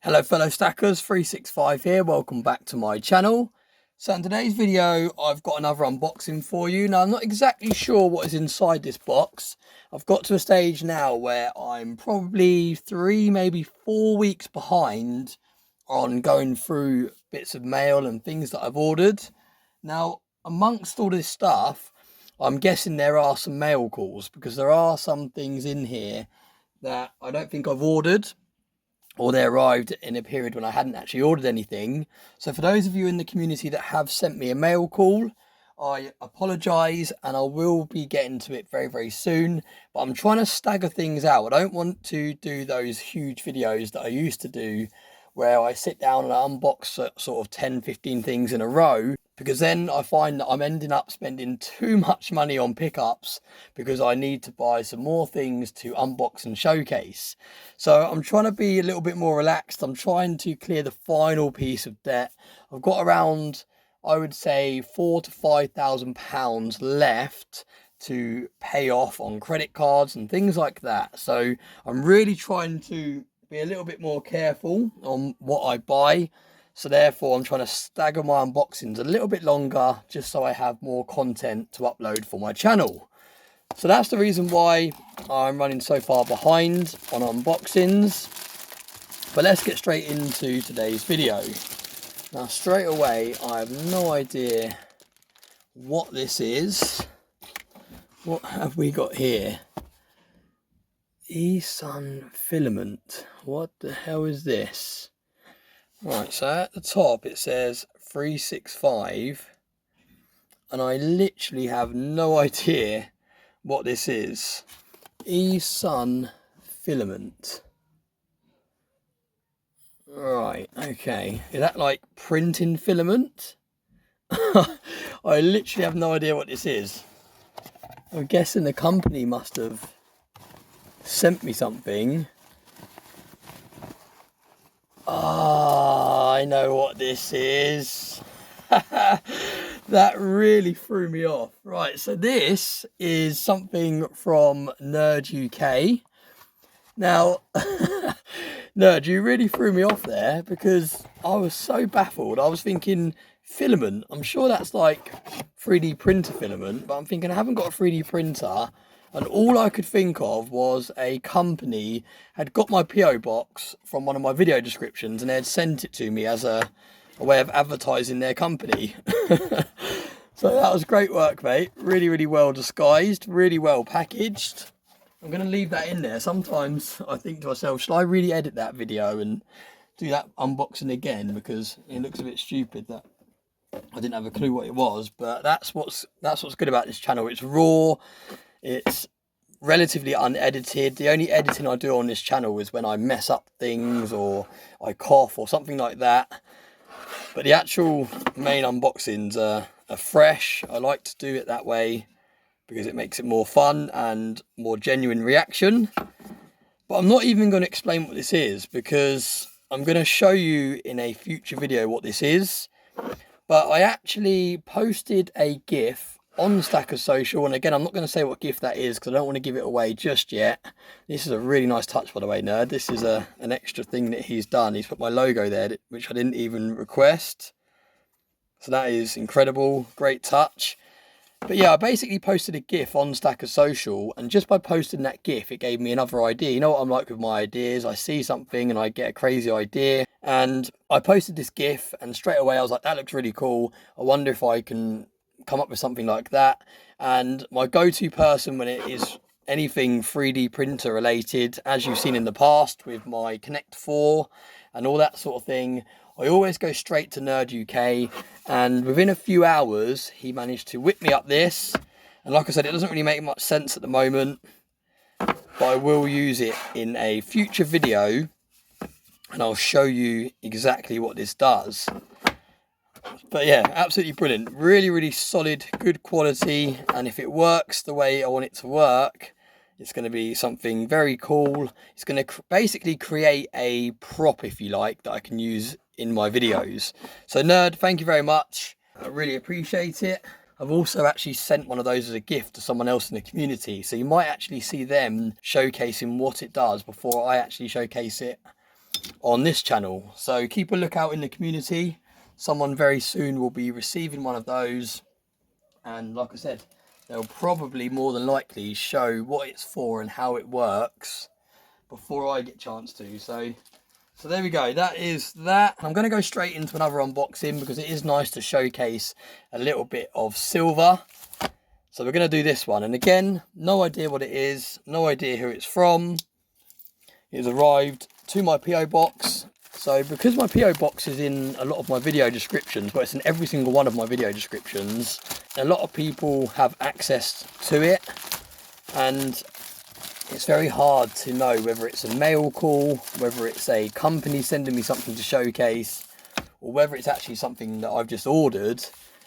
Hello fellow stackers, 365 here, welcome back to my channel. So in today's video I've got another unboxing for you. Now I'm not exactly sure what is inside this box. I've got to a stage now where I'm probably 3, maybe 4 weeks behind on going through bits of mail and things that I've ordered. Now amongst all this stuff, I'm guessing there are some mail calls, because there are some things in here that I don't think I've ordered, or they arrived in a period when I hadn't actually ordered anything. So for those of you in the community that have sent me a mail call, I apologise, and I will be getting to it very, very soon. But I'm trying to stagger things out. I don't want to do those huge videos that I used to do, where I sit down and I unbox sort of 10, 15 things in a row, because then I find that I'm ending up spending too much money on pickups because I need to buy some more things to unbox and showcase. So I'm trying to be a little bit more relaxed. I'm trying to clear the final piece of debt. I've got around, I would say, £4,000 to £5,000 left to pay off on credit cards and things like that. So I'm really trying to be a little bit more careful on what I buy. So therefore I'm trying to stagger my unboxings a little bit longer, just so I have more content to upload for my channel. So that's the reason why I'm running so far behind on unboxings. But let's get straight into today's video. Now straight away, I have no idea what this is. What have we got here? E-Sun filament. What the hell is this? Right, so at the top it says 365, and I literally have no idea what this is. E-Sun filament. Right, okay. Is that like printing filament? I literally have no idea what this is. I'm guessing the company must have sent me something. I know what this is. That really threw me off. Right, so this is something from Nerd UK. Now, Nerd, you really threw me off there, because I was so baffled. I was thinking filament. I'm sure that's like 3D printer filament, but I'm thinking I haven't got a 3D printer. And all I could think of was a company had got my PO box from one of my video descriptions, and they had sent it to me as a way of advertising their company. So that was great work, mate. Really, really well disguised, really well packaged. I'm going to leave that in there. Sometimes I think to myself, should I really edit that video and do that unboxing again? Because it looks a bit stupid that I didn't have a clue what it was. But that's what's good about this channel. It's raw. It's relatively unedited. The only editing I do on this channel is when I mess up things or I cough or something like that. But the actual main unboxings are fresh. I like to do it that way because it makes it more fun and more genuine reaction. But I'm not even going to explain what this is, because I'm going to show you in a future video what this is. But I actually posted a GIF on Stacker Social, and again, I'm not going to say what GIF that is because I don't want to give it away just yet. This is a really nice touch, by the way, Nerd. This is an extra thing that he's done. He's put my logo there, which I didn't even request. So that is incredible. Great touch. But yeah, I basically posted a GIF on Stacker Social, and just by posting that GIF, it gave me another idea. You know what I'm like with my ideas? I see something and I get a crazy idea. And I posted this GIF, and straight away I was like, that looks really cool. I wonder if I can come up with something like that. And my go-to person when it is anything 3D printer related, as you've seen in the past with my Connect 4 and all that sort of thing, I always go straight to Nerd UK, and within a few hours he managed to whip me up this. And like I said, it doesn't really make much sense at the moment, but I will use it in a future video and I'll show you exactly what this does. But yeah, absolutely brilliant. Really, really solid, good quality. And if it works the way I want it to work, it's going to be something very cool. It's going to basically create a prop, if you like, that I can use in my videos. So Nerd, thank you very much. I really appreciate it. I've also actually sent one of those as a gift to someone else in the community. So you might actually see them showcasing what it does before I actually showcase it on this channel. So keep a lookout in the community. Someone very soon will be receiving one of those. And like I said, they'll probably more than likely show what it's for and how it works before I get a chance to. So there we go, that is that. I'm going to go straight into another unboxing because it is nice to showcase a little bit of silver. So we're going to do this one, and again, no idea what it is, no idea who it's from. It's arrived to my PO box. So because my PO box is in a lot of my video descriptions, well, it's in every single one of my video descriptions, a lot of people have access to it, and it's very hard to know whether it's a mail call, whether it's a company sending me something to showcase, or whether it's actually something that I've just ordered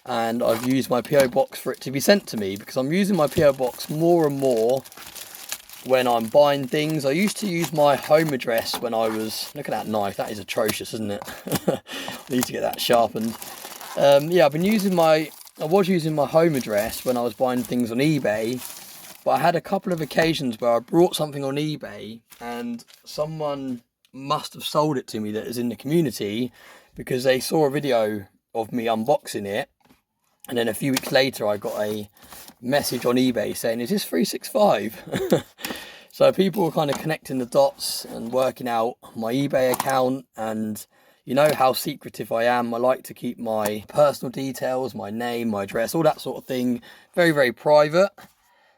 and I've used my PO box for it to be sent to me, because I'm using my PO box more and more when I'm buying things. I used to use my home address when I was, look at that knife, that is atrocious, isn't it? I need to get that sharpened. Yeah, I was using my home address when I was buying things on eBay. But I had a couple of occasions where I brought something on eBay and someone must have sold it to me that is in the community, because they saw a video of me unboxing it. And then a few weeks later, I got a message on eBay saying, "Is this 365?" So people were kind of connecting the dots and working out my eBay account. And you know how secretive I am. I like to keep my personal details, my name, my address, all that sort of thing, very, very private.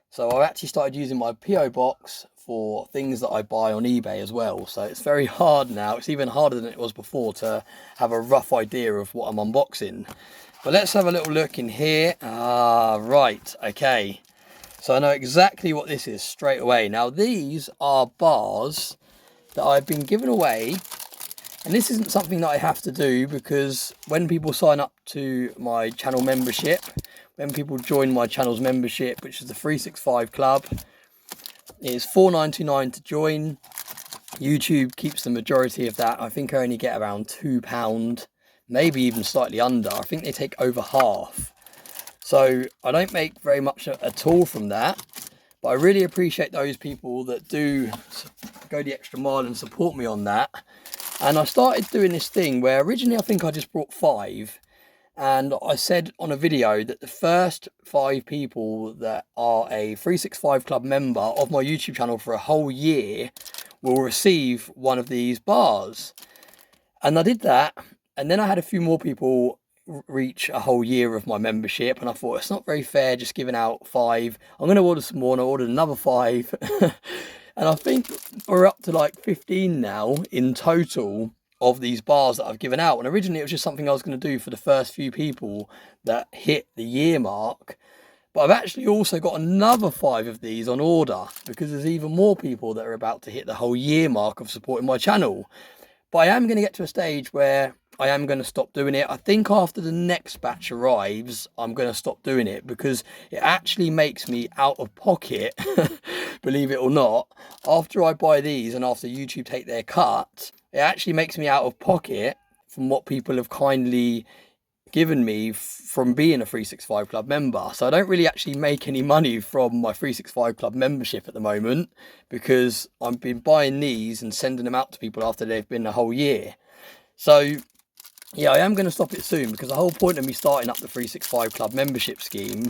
So I actually started using my PO box for things that I buy on eBay as well. So it's very hard now. It's even harder than it was before to have a rough idea of what I'm unboxing. But let's have a little look in here. Right, okay. So I know exactly what this is straight away. Now these are bars that I've been given away. And this isn't something that I have to do, because when people sign up to my channel membership, when people join my channel's membership, which is the 365 Club, it's $4.99 to join. YouTube keeps the majority of that. I think I only get around £2, maybe even slightly under. I think they take over half. So I don't make very much at all from that. But I really appreciate those people that do go the extra mile and support me on that. And I started doing this thing where originally I think I just brought 5. And I said on a video that the first 5 people that are a 365 Club member of my YouTube channel for a whole year will receive one of these bars. And I did that. And then I had a few more people reach a whole year of my membership. And I thought, it's not very fair just giving out 5. I'm going to order some more, and I ordered another 5. And I think we're up to like 15 now in total of these bars that I've given out. And originally it was just something I was going to do for the first few people that hit the year mark. But I've actually also got another 5 of these on order, because there's even more people that are about to hit the whole year mark of supporting my channel. But I am going to get to a stage where I am going to stop doing it. I think after the next batch arrives, I'm going to stop doing it, because it actually makes me out of pocket, believe it or not. After I buy these and after YouTube take their cut, it actually makes me out of pocket from what people have kindly given me from being a 365 Club member. So I don't really actually make any money from my 365 Club membership at the moment, because I've been buying these and sending them out to people after they've been a whole year. So yeah, I am going to stop it soon, because the whole point of me starting up the 365 Club membership scheme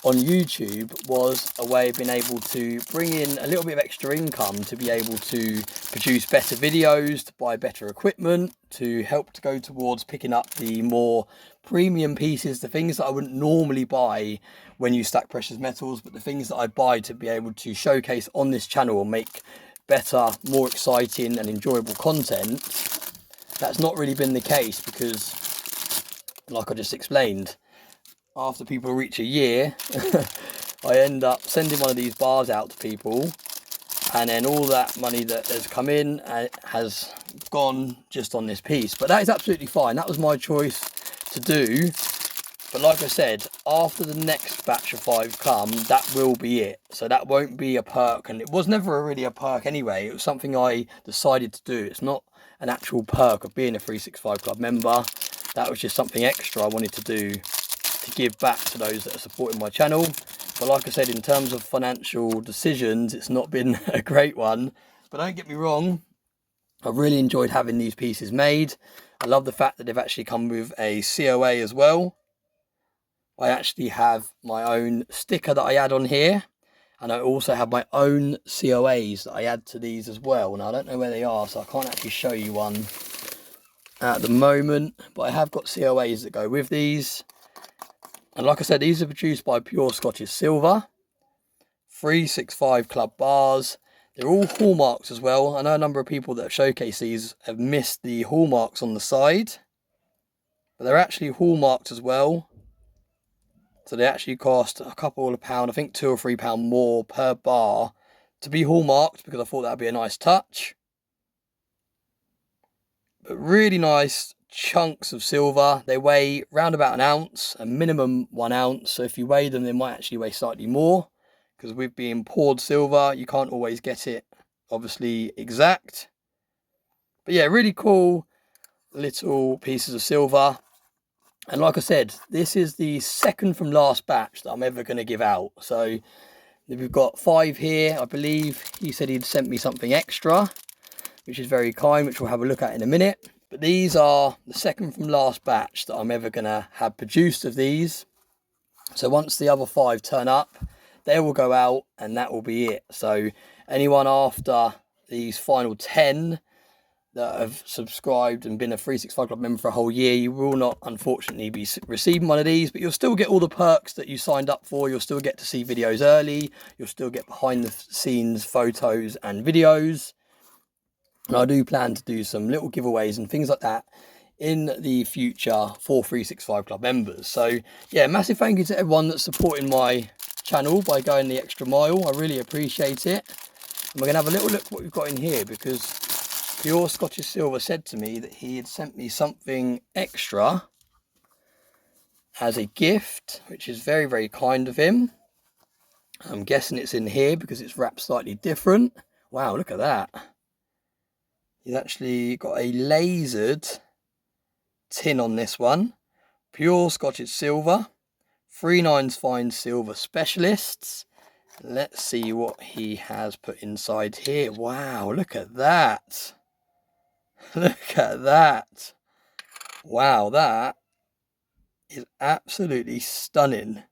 on YouTube was a way of being able to bring in a little bit of extra income to be able to produce better videos, to buy better equipment, to help to go towards picking up the more premium pieces, the things that I wouldn't normally buy when you stack precious metals, but the things that I buy to be able to showcase on this channel and make better, more exciting and enjoyable content. That's not really been the case, because like I just explained, after people reach a year, I end up sending one of these bars out to people, and then all that money that has come in has gone just on this piece. But that is absolutely fine. That was my choice to do. But like I said, after the next batch of 5 come, that will be it. So that won't be a perk, and it was never really a perk anyway. It was something I decided to do. It's not an actual perk of being a 365 Club member. That was just something extra I wanted to do to give back to those that are supporting my channel. But like I said, in terms of financial decisions, it's not been a great one. But don't get me wrong, I've really enjoyed having these pieces made. I love the fact that they've actually come with a COA as well. I actually have my own sticker that I add on here. And I also have my own COAs that I add to these as well. Now, I don't know where they are, so I can't actually show you one at the moment. But I have got COAs that go with these. And like I said, these are produced by Pure Scottish Silver. 365 club bars. They're all hallmarks as well. I know a number of people that have showcased these have missed the hallmarks on the side. But they're actually hallmarks as well. So they actually cost a couple of pounds, I think £2 or £3 more per bar to be hallmarked, because I thought that'd be a nice touch. But really nice chunks of silver. They weigh round about an ounce, a minimum 1 ounce. So if you weigh them, they might actually weigh slightly more, because with being poured silver, you can't always get it obviously exact. But yeah, really cool little pieces of silver. And like I said, this is the second from last batch that I'm ever going to give out. So we've got 5 here. I believe he said he'd sent me something extra, which is very kind, which we'll have a look at in a minute. But these are the second from last batch that I'm ever going to have produced of these. So once the other 5 turn up, they will go out and that will be it. So anyone after these final 10 that have subscribed and been a 365 Club member for a whole year, you will not unfortunately be receiving one of these, but you'll still get all the perks that you signed up for. You'll still get to see videos early, you'll still get behind the scenes photos and videos, and I do plan to do some little giveaways and things like that in the future for 365 Club members. So yeah, massive thank you to everyone that's supporting my channel by going the extra mile. I really appreciate it. And we're gonna have a little look what we've got in here, because Pure Scottish Silver said to me that he had sent me something extra as a gift, which is very, very kind of him. I'm guessing it's in here because it's wrapped slightly different. Wow, look at that. He's actually got a lasered tin on this one. Pure Scottish Silver. 3/9 fine silver specialists. Let's see what he has put inside here. Wow, look at that. Look at that. Wow, that is absolutely stunning.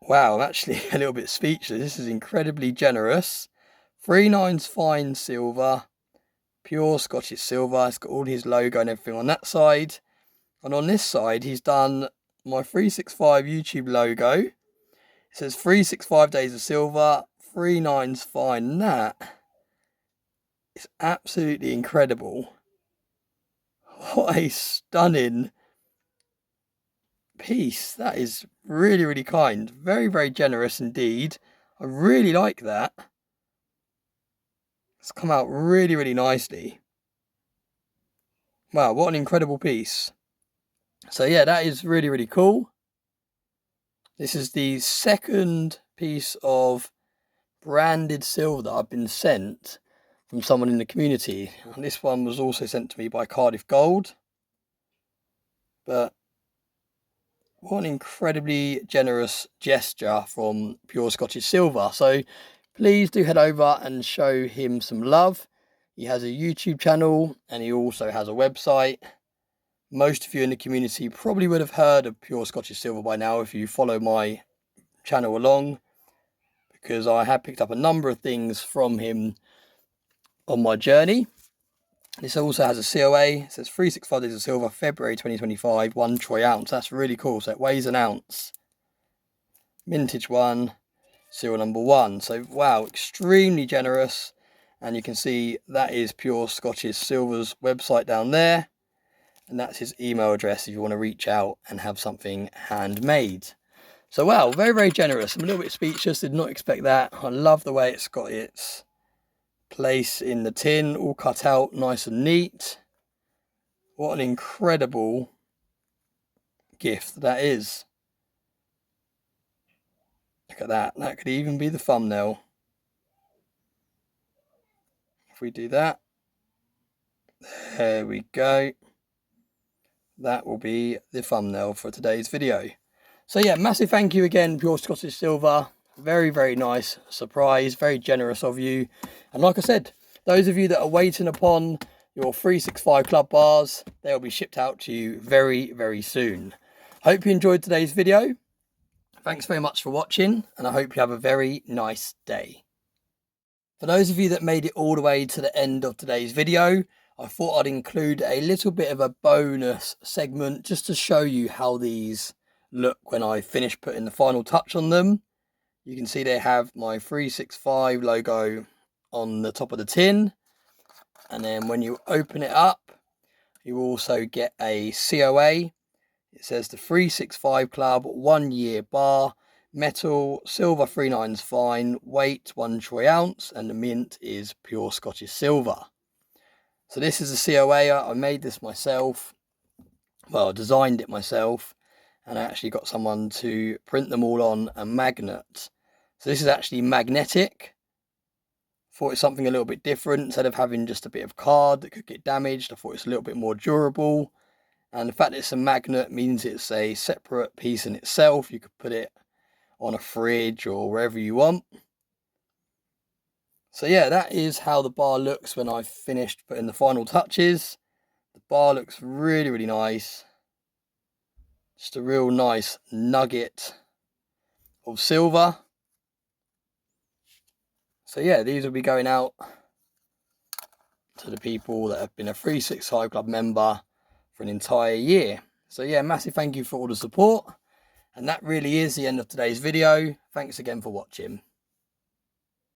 Wow, I'm actually a little bit speechless. This is incredibly generous. 3/9 fine silver. Pure Scottish Silver. It's got all his logo and everything on that side. And on this side, he's done my 365 YouTube logo. It says 365 days of silver. 3/9 fine. And that is absolutely incredible. What a stunning piece. That is really, really kind. Very, very generous indeed. I really like that. It's come out really, really nicely. Wow, what an incredible piece. So yeah, that is really, really cool. This is the second piece of branded silver that I've been sent from someone in the community. And this one was also sent to me by Cardiff Gold. But what an incredibly generous gesture from Pure Scottish Silver. So please do head over and show him some love. He has a YouTube channel and he also has a website. Most of you in the community probably would have heard of Pure Scottish Silver by now if you follow my channel along, because I have picked up a number of things from him on my journey. This also has a COA. It says 365 days of silver, February 2025, 1 troy ounce. That's really cool. So it weighs an ounce. Mintage 1, serial number 1. So wow, extremely generous. And you can see that is Pure Scottish Silver's website down there. And that's his email address if you want to reach out and have something handmade. So wow, very, very generous. I'm a little bit speechless, did not expect that. I love the way it's got its place in the tin, all cut out nice and neat. What an incredible gift that is. Look at that. That could even be the thumbnail. If we do that. There we go. that will be the thumbnail for today's video. So yeah, massive thank you again, Pure Scottish Silver. Very, very nice surprise, very generous of you. And like I said, those of you that are waiting upon your 365 Club bars, they'll be shipped out to you very, very soon. Hope you enjoyed today's video. Thanks very much for watching, and I hope you have a very nice day. For those of you that made it all the way to the end of today's video, I thought I'd include a little bit of a bonus segment just to show you how these look when I finish putting the final touch on them. You can see they have my 365 logo on the top of the tin, and then when you open it up, you also get a COA. It says the 365 Club 1 year bar, metal, silver 3/9 fine, weight 1 troy ounce, and the mint is pure Scottish silver. So this is a COA. I made this myself. Well, I designed it myself, and I actually got someone to print them all on a magnet. So this is actually magnetic. Thought it's something a little bit different. Instead of having just a bit of card that could get damaged, I thought it's a little bit more durable. And the fact that it's a magnet means it's a separate piece in itself. You could put it on a fridge or wherever you want. So yeah, that is how the bar looks when I've finished putting the final touches. The bar looks really, really nice. Just a real nice nugget of silver. So yeah, these will be going out to the people that have been a 365 Club member for an entire year. So yeah, massive thank you for all the support. And that really is the end of today's video. Thanks again for watching.